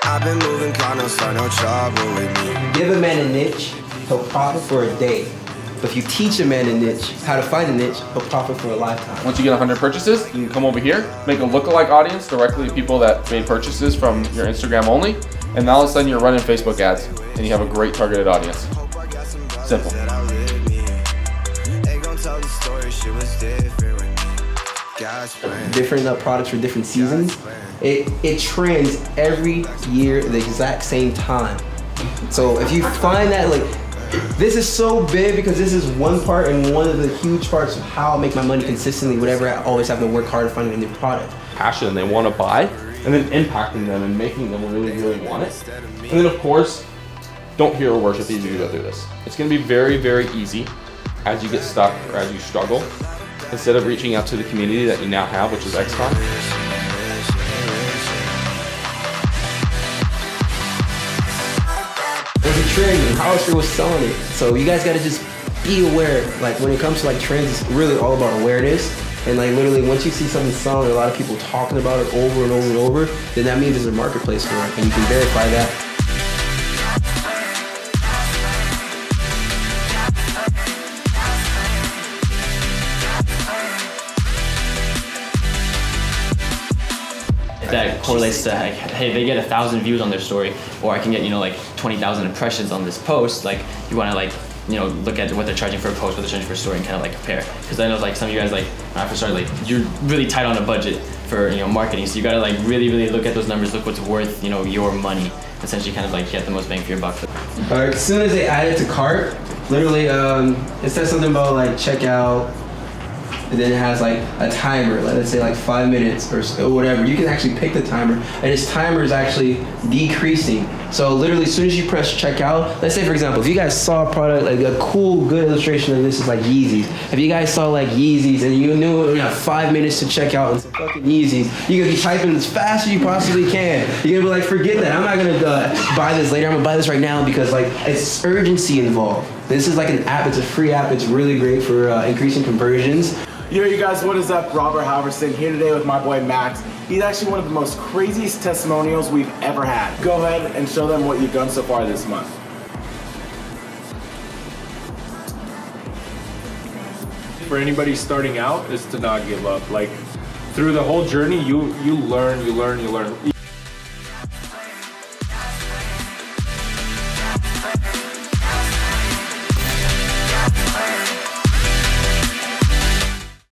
I've been moving, God, no start no trouble with me. Give a man a niche, he'll profit for a day. But if you teach a man a niche, how to find a niche, he'll profit for a lifetime. Once you get 100 purchases, you can come over here, make a lookalike audience directly to people that made purchases from your Instagram only, and now all of a sudden you're running Facebook ads, and you have a great targeted audience. Simple. Different products for different seasons. It trends every year at the exact same time. So if you find that, like, this is so big because this is one part and one of the huge parts of how I make my money consistently, whatever I always have to work hard to find a new product. Passion they want to buy, and then impacting them and making them really, really want it. And then of course, don't hero worship easy to go through this. It's going to be very, very easy as you get stuck or as you struggle. Instead of reaching out to the community that you now have, which is Excommerce. There's a trend and Hollister was selling it. So you guys gotta just be aware. Like when it comes to like trends, it's really all about awareness. And like literally once you see something selling, a lot of people talking about it over and over and over, then that means there's a marketplace for it. And you can verify that. That correlates to like, hey, they get 1,000 views on their story, or I can get, you know, like 20,000 impressions on this post. Like you want to like, you know, look at what they're charging for a post, what they're charging for a story, and kind of like compare. Because I know like some of you guys, like when I first started, like you're really tight on a budget for, you know, marketing, so you gotta like really, really look at those numbers, look what's worth, you know, your money. Essentially, kind of like get the most bang for your buck. Alright, as soon as they add it to cart, literally it says something about like checkout. And then it has like a timer, let's say like 5 minutes or whatever. You can actually pick the timer, and this timer is actually decreasing. So literally as soon as you press checkout, let's say for example, if you guys saw a product, like a cool, good illustration of this is like Yeezys. If you guys saw like Yeezys and you knew you have 5 minutes to check out on some fucking Yeezys, you're gonna be typing as fast as you possibly can. You're gonna be like, forget that, I'm not gonna buy this later, I'm gonna buy this right now because like it's urgency involved. This is like an app, it's a free app, it's really great for increasing conversions. Yo, you guys, what is up? Robert Halverson here today with my boy Max. He's actually one of the most craziest testimonials we've ever had. Go ahead and show them what you've done so far this month. For anybody starting out is to not give up. Like through the whole journey, you learn.